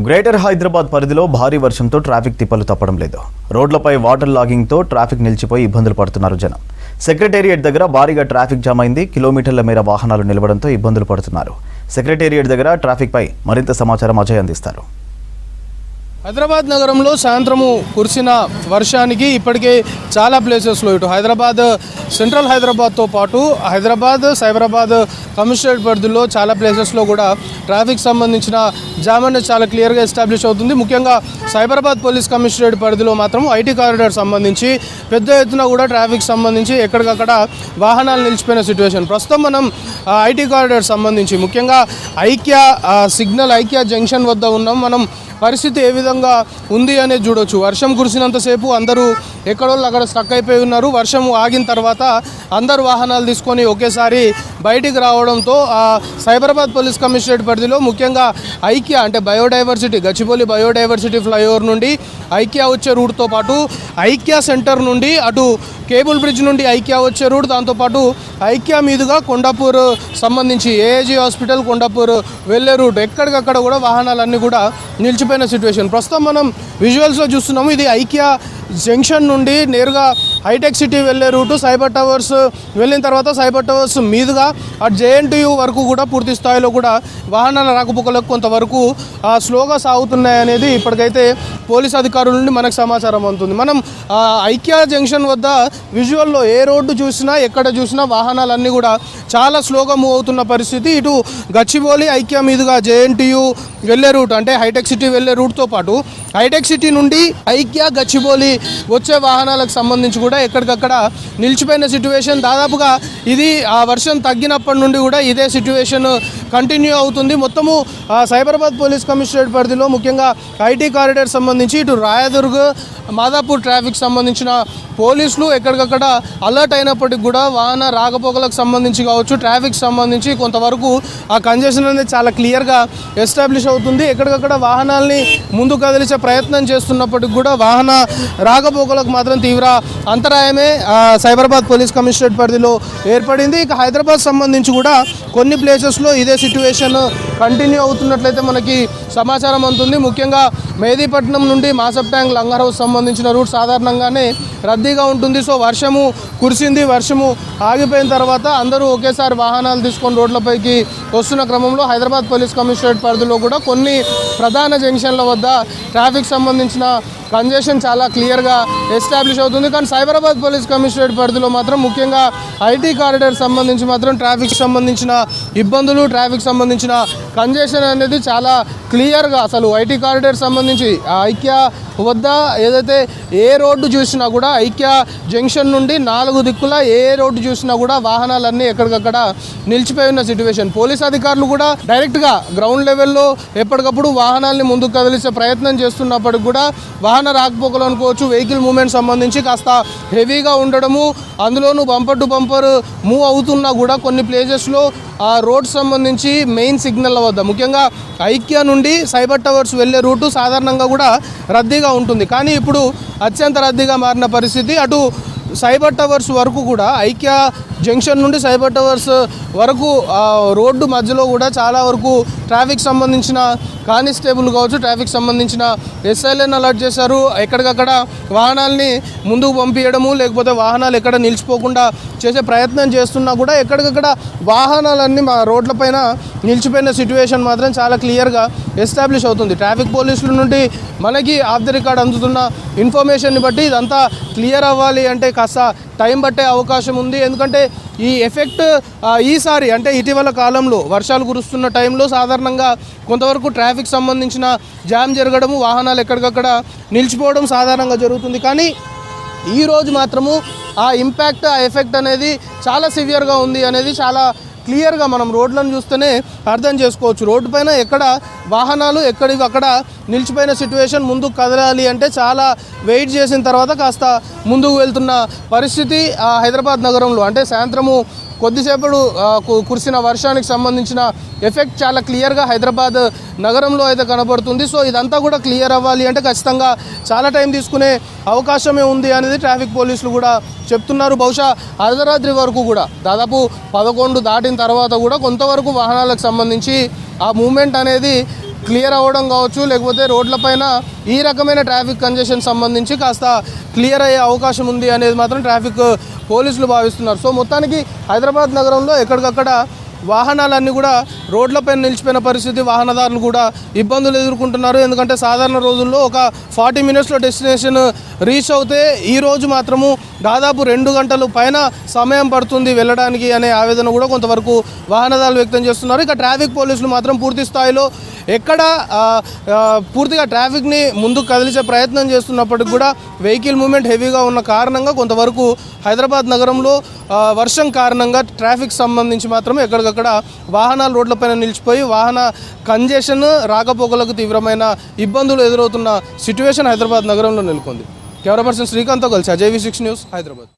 Greater Hyderabad పరిధిలో భారీ వర్షంతో ట్రాఫిక్ తిప్పలు తప్పడం లేదు. రోడ్లపై వాటర్ లాగింగ్తో ట్రాఫిక్ నిలిచిపోయి ఇబ్బందులు పడుతున్నారు జనం. సెక్రటేరియట్ దగ్గర భారీగా ట్రాఫిక్ జామ్ అయింది. కిలోమీటర్ల మేర వాహనాలు నిలవడంతో ఇబ్బందులు పడుతున్నారు. సెక్రటేరియట్ దగ్గర ట్రాఫిక్ పై మరింత సమాచారం అజయ్ అందిస్తారు. హైదరాబాద్ నగరంలో సాయంత్రము కురిసిన వర్షానికి ఇప్పటికే చాలా ప్లేసెస్లో ఇటు హైదరాబాద్ సెంట్రల్ హైదరాబాద్తో పాటు హైదరాబాద్ సైబరాబాద్ కమిషనరేట్ పరిధిలో చాలా ప్లేసెస్లో కూడా ట్రాఫిక్ సంబంధించిన జామ్ అనేది చాలా క్లియర్గా ఎస్టాబ్లిష్ అవుతుంది. ముఖ్యంగా సైబరాబాద్ పోలీస్ కమిషనరేట్ పరిధిలో మాత్రం ఐటీ కారిడార్ సంబంధించి పెద్ద ఎత్తున కూడా ట్రాఫిక్ సంబంధించి ఎక్కడికక్కడ వాహనాలు నిలిచిపోయిన సిచ్యువేషన్. ప్రస్తుతం మనం ఐటీ కారిడార్ సంబంధించి ముఖ్యంగా ఐక్య జంక్షన్ వద్ద ఉన్నాం. మనం పరిస్థితి ఏ విధంగా ఉంది అనేది చూడొచ్చు. వర్షం కురిసినంతసేపు అందరూ ఎక్కడోళ్ళు అక్కడ స్టక్ అయిపోయి ఉన్నారు. వర్షం ఆగిన తర్వాత అందరు వాహనాలు తీసుకొని ఒకేసారి బయటికి రావడంతో సైబరాబాద్ పోలీస్ కమిషనరేట్ పరిధిలో ముఖ్యంగా అంటే బయోడైవర్సిటీ గచ్చిబౌలి బయోడైవర్సిటీ ఫ్లైఓవర్ నుండి ఐక్య వచ్చే రూట్తో పాటు ఐక్య సెంటర్ నుండి అటు కేబుల్ బ్రిడ్జ్ నుండి ఐక్య వచ్చే రూట్, దాంతోపాటు ఐక్య మీదుగా కొండాపూర్ సంబంధించి ఏఏజీ హాస్పిటల్ కొండాపూర్ వెళ్ళే రూట్ ఎక్కడికక్కడ కూడా వాహనాలన్నీ కూడా నిలిచిపోయిన సిచ్యువేషన్. ప్రస్తుతం మనం విజువల్స్లో చూస్తున్నాము. ఇది ఐక్య జంక్షన్ నుండి నేరుగా హైటెక్ సిటీ వెళ్ళే రూటు. సైబర్ టవర్స్ వెళ్ళిన తర్వాత సైబర్ టవర్స్ మీదుగా అటు జేఎన్టీయూ వరకు కూడా పూర్తి స్థాయిలో కూడా వాహనాల రాకపోకలకు కొంతవరకు స్లోగా సాగుతున్నాయి అనేది ఇప్పటికైతే పోలీస్ అధికారుల నుండి మనకు సమాచారం అందుతుంది. మనం ఐక్య జంక్షన్ వద్ద విజువల్లో ఏ రోడ్డు చూసినా ఎక్కడ చూసినా వాహనాలన్నీ కూడా చాలా స్లోగా మూవ్ అవుతున్న పరిస్థితి. ఇటు గచ్చిబౌలి ఐక్య మీదుగా జేఎన్టీయూ వెళ్ళే రూట్ అంటే హైటెక్ సిటీ వెళ్ళే రూట్తో పాటు హైటెక్ సిటీ నుండి ఐక్య గచ్చిబౌలి వచ్చే వాహనాలకు సంబంధించి కూడా ఎక్కడికక్కడ నిలిచిపోయిన సిచ్యువేషన్. దాదాపుగా ఇది ఆ వర్షం తగ్గినప్పటి నుండి కూడా ఇదే సిచ్యువేషన్ కంటిన్యూ అవుతుంది. మొత్తము సైబరాబాద్ పోలీస్ కమిషనరేట్ పరిధిలో ముఖ్యంగా ఐటీ కారిడార్ సంబంధించి ఇటు రాయదుర్గ్ మాదాపూర్ ట్రాఫిక్ సంబంధించిన పోలీసులు ఎక్కడికక్కడ అలర్ట్ అయినప్పటికీ కూడా వాహన రాకపోకలకు సంబంధించి కావచ్చు ట్రాఫిక్ సంబంధించి కొంతవరకు ఆ కంజెషన్ అనేది చాలా క్లియర్గా ఎస్టాబ్లిష్ అవుతుంది. ఎక్కడికక్కడ వాహనాల్ని ముందు కదిలించే ప్రయత్నం చేస్తున్నప్పటికి కూడా వాహన రాకపోకలకు మాత్రం తీవ్ర అంతరాయమే సైబరాబాద్ పోలీస్ కమిషనరేట్ పరిధిలో ఏర్పడింది. ఇక హైదరాబాద్ సంబంధించి కూడా కొన్ని ప్లేసెస్లో ఇదే సిచ్యువేషన్ కంటిన్యూ అవుతున్నట్లయితే మనకి సమాచారం అందుతుంది. ముఖ్యంగా మెహదీపట్నం నుండి మాసప్ ట్యాంక్ లంగర్ హౌస్ సంబంధించిన రూట్ సాధారణంగానే రద్దీగా ఉంటుంది. సో వర్షము కురిసింది, వర్షము ఆగిపోయిన తర్వాత అందరూ ఒకేసారి వాహనాలు తీసుకొని రోడ్లపైకి వస్తున్న క్రమంలో హైదరాబాద్ పోలీస్ కమిషనరేట్ పరిధిలో కూడా కొన్ని ప్రధాన జంక్షన్ల వద్ద ట్రాఫిక్ సంబంధించిన కంజెషన్ చాలా క్లియర్గా ఎస్టాబ్లిష్ అవుతుంది. కానీ సైబరాబాద్ పోలీస్ కమిషనరేట్ పరిధిలో మాత్రం ముఖ్యంగా ఐటీ కారిడార్ సంబంధించి మాత్రం ట్రాఫిక్ సంబంధించిన ఇబ్బందులు, ట్రాఫిక్ సంబంధించిన కంజెషన్ అనేది చాలా క్లియర్గా అసలు ఐటీ కారిడార్ సంబంధించి ఐక్య వద్ద ఏదైతే ఏ రోడ్డు చూసినా కూడా ఐక్య జంక్షన్ నుండి 4 దిక్కుల ఏ రోడ్డు చూసినా కూడా వాహనాలన్నీ ఎక్కడికక్కడ నిలిచిపోయి ఉన్న సిచ్యువేషన్. పోలీస్ అధికారులు కూడా డైరెక్ట్గా గ్రౌండ్ లెవెల్లో ఎప్పటికప్పుడు వాహనాల్ని ముందుకు కదిలించే ప్రయత్నం చేస్తున్నప్పటికి కూడా వాహన రాకపోకలు అనుకోవచ్చు వెహికల్ మూవ్మెంట్ సంబంధించి కాస్త హెవీగా ఉండడము, అందులోనూ బంపర్ టు బంపర్ మూవ్ అవుతున్నా కూడా కొన్ని ప్లేసెస్లో ఆ రోడ్ సంబంధించి మెయిన్ సిగ్నల్ వద్ద ముఖ్యంగా ఐక్య నుండి సైబర్ టవర్స్ వెళ్ళే రూటు సాధారణంగా కూడా రద్దీగా ఉంటుంది. కానీ ఇప్పుడు అత్యంత రద్దీగా మారిన పరిస్థితి. అటు సైబర్ టవర్స్ వరకు కూడా ఐక్య జంక్షన్ నుండి సైబర్ టవర్స్ వరకు రోడ్డు మధ్యలో కూడా చాలా వరకు ట్రాఫిక్ సంబంధించిన కానిస్టేబుల్ కావచ్చు ట్రాఫిక్ సంబంధించిన ఎస్ఐలను అలర్ట్ చేశారు. ఎక్కడికక్కడ వాహనాల్ని ముందుకు పంపించడము లేకపోతే వాహనాలు ఎక్కడ నిలిచిపోకుండా చేసే ప్రయత్నం చేస్తున్నా కూడా ఎక్కడికక్కడ వాహనాలన్నీ మా రోడ్లపైన నిలిచిపోయిన సిచ్యువేషన్ మాత్రం చాలా క్లియర్గా ఎస్టాబ్లిష్ అవుతుంది. ట్రాఫిక్ పోలీసుల నుండి మనకి ఆఫ్ ది రికార్డ్ అందుతున్న ఇన్ఫర్మేషన్ని బట్టి ఇదంతా క్లియర్ అవ్వాలి అంటే కాస్త టైం పట్టే అవకాశం ఉంది. ఎందుకంటే ఈ ఎఫెక్ట్ ఈసారి అంటే ఇటీవల కాలంలో వర్షాలు కురుస్తున్న టైంలో సాధారణంగా కొంతవరకు ట్రాఫిక్ సంబంధించిన జామ్ జరగడము, వాహనాలు ఎక్కడికక్కడ నిలిచిపోవడం సాధారణంగా జరుగుతుంది. కానీ ఈరోజు మాత్రము ఆ ఇంపాక్ట్ ఆ ఎఫెక్ట్ అనేది చాలా సివియర్గా ఉంది అనేది చాలా క్లియర్గా మనం రోడ్లను చూస్తేనే అర్థం చేసుకోవచ్చు. రోడ్డు పైన ఎక్కడ వాహనాలు ఎక్కడికక్కడ నిలిచిపోయిన సిచ్యువేషన్. ముందుకు కదలాలి అంటే చాలా వెయిట్ చేసిన తర్వాత కాస్త ముందుకు వెళ్తున్న పరిస్థితి హైదరాబాద్ నగరంలో. అంటే సాయంత్రము కొద్దిసేపటి కురిసిన వర్షానికి సంబంధించిన ఎఫెక్ట్ చాలా క్లియర్గా హైదరాబాద్ నగరంలో అయితే కనబడుతుంది. సో ఇదంతా కూడా క్లియర్ అవ్వాలి అంటే ఖచ్చితంగా చాలా టైం తీసుకునే అవకాశమే ఉంది అనేది ట్రాఫిక్ పోలీసులు కూడా చెప్తున్నారు. బహుశా అర్ధరాత్రి వరకు కూడా దాదాపు 11 దాటిన తర్వాత కూడా కొంతవరకు వాహనాలకు సంబంధించి ఆ మూమెంట్ అనేది క్లియర్ అవ్వడం కావచ్చు, లేకపోతే రోడ్లపైన ఈ రకమైన ట్రాఫిక్ కంజెషన్ సంబంధించి కాస్త క్లియర్ అయ్యే అవకాశం ఉంది అనేది మాత్రం ట్రాఫిక్ పోలీసులు భావిస్తున్నారు. సో మొత్తానికి హైదరాబాద్ నగరంలో ఎక్కడికక్కడ వాహనాలన్నీ కూడా రోడ్లపైన నిలిచిపోయిన పరిస్థితి, వాహనదారులు కూడా ఇబ్బందులు ఎదుర్కొంటున్నారు. ఎందుకంటే సాధారణ రోజుల్లో ఒక 40 మినిట్స్లో డెస్టినేషన్ రీచ్ అవుతే ఈరోజు మాత్రము దాదాపు 2 గంటలు పైన సమయం పడుతుంది వెళ్ళడానికి అనే ఆవేదన కూడా కొంతవరకు వాహనదారులు వ్యక్తం చేస్తున్నారు. ఇక ట్రాఫిక్ పోలీసులు మాత్రం పూర్తి స్థాయిలో ఎక్కడ పూర్తిగా ట్రాఫిక్ని ముందుకు కదిలించే ప్రయత్నం చేస్తున్నప్పటికి కూడా వెహికల్ మూవ్మెంట్ హెవీగా ఉన్న కారణంగా కొంతవరకు హైదరాబాద్ నగరంలో వర్షం కారణంగా ట్రాఫిక్ సంబంధించి మాత్రం ఎక్కడికక్కడ వాహనాలు రోడ్లపైన నిలిచిపోయి వాహన కంజెషన్, రాకపోకలకు తీవ్రమైన ఇబ్బందులు ఎదురవుతున్న సిట్యువేషన్ హైదరాబాద్ నగరంలో నెలకొంది. కెమెరా పర్సన్ శ్రీకాంత్తో కలిసి అజయ్ V6 న్యూస్, హైదరాబాద్.